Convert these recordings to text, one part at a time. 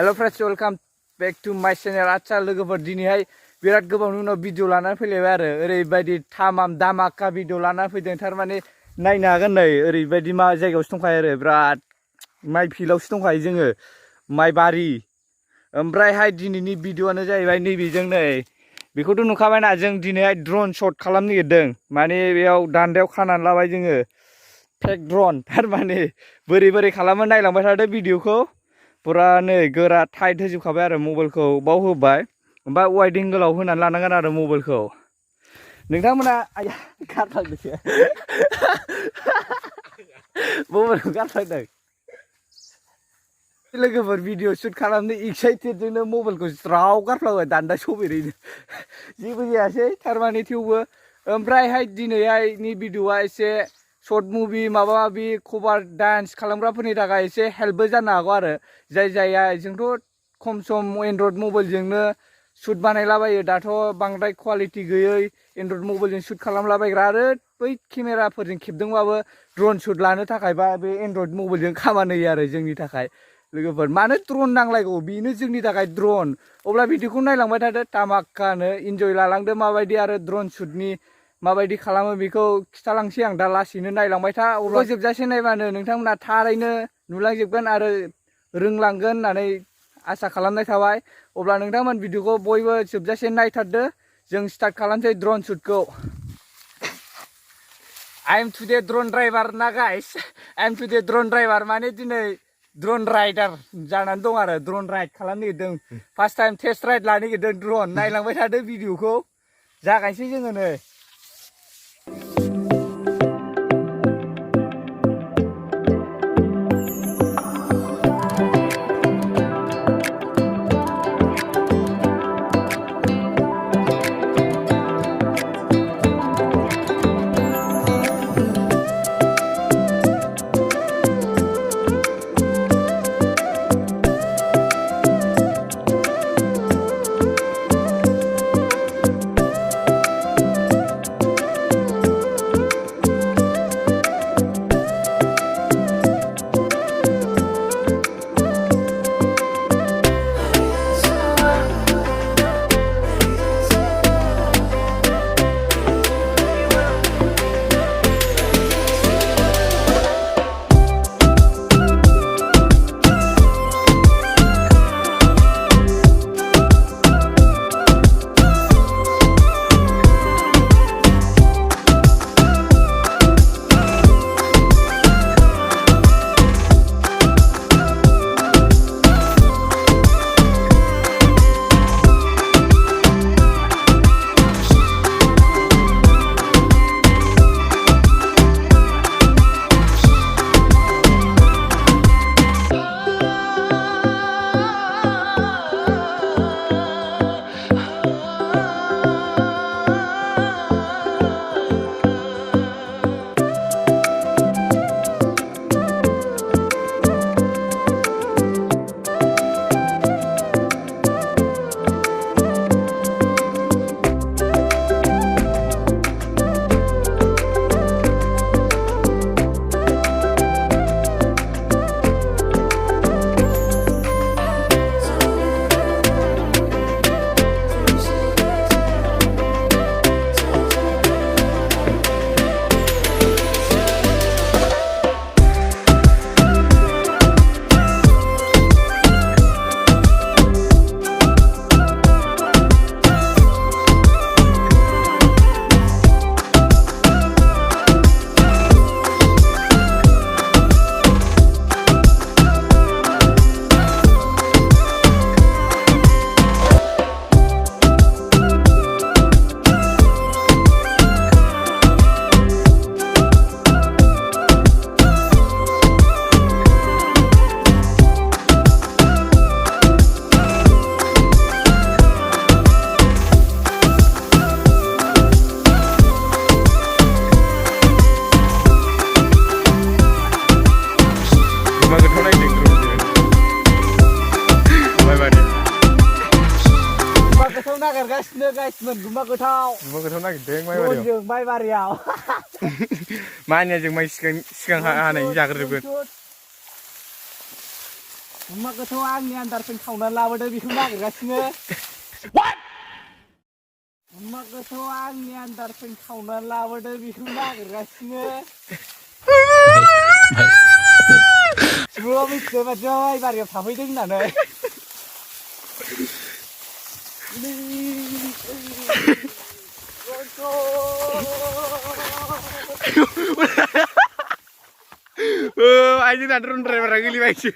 Hello friends, welcome back to my channel. आच्छा लोगोफोर दिनैहाय बिराद गोबावनि उनाव भिडिअ लानानै फैलायबाय आरो ओरैबायदि थामाम दामाका भिडिअ लानानै फैदों थारमाने नायनो हागोन नै ओरैबायदि मा जायगायावसो दंखायो आरो बिराद माइ फिल्डआवसो दंखायो जोङो माइ बारि ओमफ्रायहाय दिनैनि भिडिअआनो जाहैबाय नैबेजों नै बेखौथ' नुखाबायना जों दिनैहाय ड्रन शट खालामनो नागिरदों माने बेयाव दान्दायाव खानानै लाबाय जोङो फेक ड्रन थारमाने बोरै खालामो नायलांबाय थादो भिडिअखौ पुरा नै गोरा टाइट होजोबखाबाय आरो मबाइलखौ बाव होबाय ओमफ्राय वाइड एंगोलाव होनानै लानांगोन आरो मबाइलखौ नोंथांमोना आया गारलांदों मबाइलखौ गारलांदों लोगोफोर भिडिअ शुट खालामनो एक्साइटेडजोंनो मबाइलखौ ज्राव गारफ्लांबाय दान्दा सौबेरैनो जेबो जायासै थारमाने थेवबो ओमफ्रायहाय दिनैहायनि भिडिअआ एसे शर्ट मुभि माबा माबि कभार डान्स खालामग्राफोरनि थाखाय एसे हेल्पबो जानो हागौ आरो जाया जोंथ' खम सम एन्ड्रइड मबाइलजोंनो शुट बानायलाबायो दाथ' बांद्राय क्वालिटि गैयै एन्ड्रइड मबाइलजों शुट खालामलाबायग्रा आरो बै केमेराफोरजों खेबदोंबाबो ड्रन शुट लानो थाखायबा बे एन्ड्रइड मबाइलजों खामानि होयो आरो जोंनि थाखाय लोगोफोर मानो ड्रन नांलायगौ बेनो जोंनि थाखाय ड्रन अब्ला भिडिअखौ नायलांबाय थादो तामाकानो इन्जय लालांदो माबायदि आरो ड्रन शुटनि माबायदि खालामो बेखौ खिथालांसै आं दा लासैनो नायलांबाय था अब्ला जोबजासे नायबानो नोंथांमोना थारैनो नुलांजोबगोन आरो रोंलांगोन होननानै आसा खालामनाय थाबाय अब्ला नोंथांमोन भिडिअखौ बयबो जोबजासे नायथारदो जों स्टार्ट खालामसै ड्रन शुटखौ I am today drone driver ना guys I am today drone driver माने दिनै ड्रन राइडार जानानै दं आरो ड्रन राइड खालामनो नागिरदों फार्स्ट टाइम टेस्ट राइड लानो नागिरदों ड्रन नायलांबाय थादो भिडिअखौ जागायनोसै जोङो नै गुमा गोथाव नागिरदों माइ बारियाव मानिया जों माइ सिगां हानायनि जाग्रोजोबगोन अमाखौथ' आंनि आन्दारजों खावनानै लाबोदो बेखौ नागिरगासिनो अमाखौथ' आंनि आन्दारजों खावनानै लाबोदो बेखौ नागिरगासिनो Bro, mister Prajoi, baru sampai di mana? Aja nak turun driver lagi lima itu.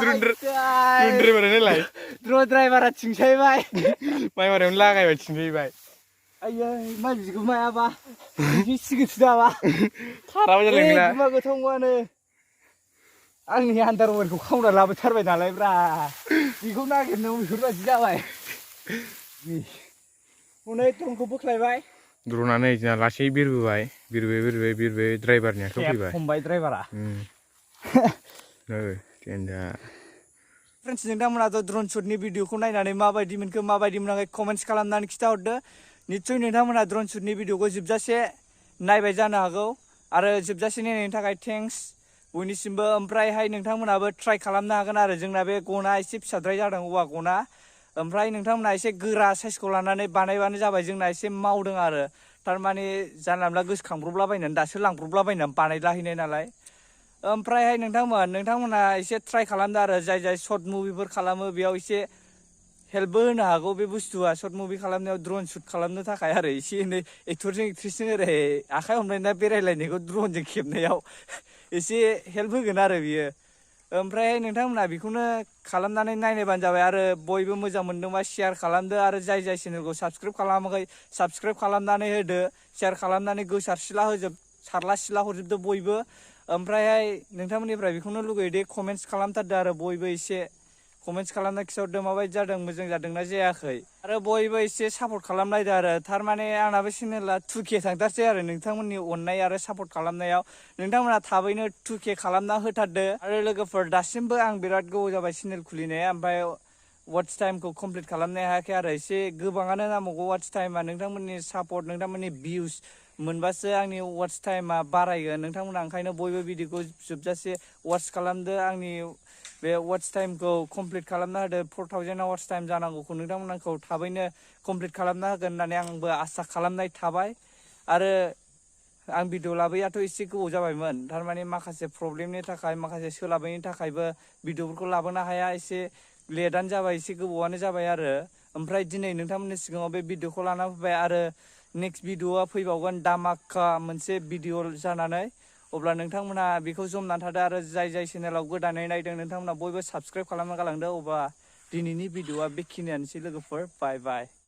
Turun driver ni lah. Turun driver acing saya bay. Mai orang lagai acing saya bay. Ayah, mai bisik mai apa? Bisik itu apa? Karena macam ni lah. Cuma ketemu mana? Angin antar orang kau dah lama terbaik nalai bra. Ikut nak kena usul aja bay. Mana itu kau buklai bay? Drone nya lasai biru bay, biru drivernya kau bay. Hombai driver ah. Tiada. Friends, nengdang mana tu drone shoot ni video kau naik nane mabai mana comments kalam nane kita order. Nicu nengdang mana drone shoot ni video kau jibjase naik bejana kau. Ada jibjase ni nengdang kai thanks. Ini simba emprai hai nengdang mana ber try kalam na kan ada jeng nabe kona isip sadrai jadang uak kona. Emprai nengdang mana isip geras size sekolah nane banai jabai jeng na isip mau dengar. Tarmani jangan lagu sekarang berubah bayi nanda selang berubah bayi nanda banai lah ini nalai. Emprai hai nengdang mana isip try kalam na jai short movie berkalam biau isip help na aku be bustuah short movie kalam na drone shoot kalam na tak kaya re isip ini actor jeng aktris ni re akai omlai na berai lain ni ko drone jeng kip na yau isip help guna re biar. Emprai nengdang mana bikuna kalam na naik banjabai ada boy be muja mendung mas share kalam na ada jai channel ko subscribe kalam kai subscribe kalam na ada share kalam na go share sila hujub sarla sila hujub tu boy be. Emprai hai nengdang mana emprai bikuna lu gede comments kalam tak ada boy be isip comments kalam na kisah udah mabai jadang mujung jadang na jaya kai. Ada boy be isip support kalam na ada. Thar mana anak bersini lah 2K tangtar saya ada nengdang mana online ada support kalam na yau. Nengdang mana thabai ni 2K kalam na hut ada. Ada lagi for dasim be ang birat go jabai channel kuli ni ampai watch time ko complete kalam na hai ada isip gebangan na mau watch time nengdang mana support nengdang mana views. Menbahasa angni watch time barai kan nengdang mana angkai boy be video ko jubjase watch kalam dah angni be watch time ko complete kalamna ada 4000 watch time janangku ko nengdang mana ko thabaino complete kalamna haगोन होननानै आंबो आसा खालामनाय थाबाय आरो आं video लाबोयाथ' एसे गोबाव जाबायमोन थारमाने माखासे प्रब्लेमनि थाखाय माखासे सोलाबैनि थाखायबो भिडिअफोरखौ लाबोनो हाया एसे लेटआनो जाबाय एसे गोबावानो जाबाय आरो ओमफ्राय दिनै नोंथांमोननि सिगाङाव बे भिडिअखौ लाना फैबाय आरो नेक्स्ट भिडिअआ फैबावगोन दामाका मोनसे भिडिअ जानानै अब्ला नोंथांमोना बेखौ जमनानै थादो आरो जाय चेनेलाव गोदानै नायदों नोंथांमोना बयबो साबस्क्राइब खालामना गालांदो अब्ला दिनैनि भिडिअआ बेखिनियानोसै लोगोफोर बाय बाय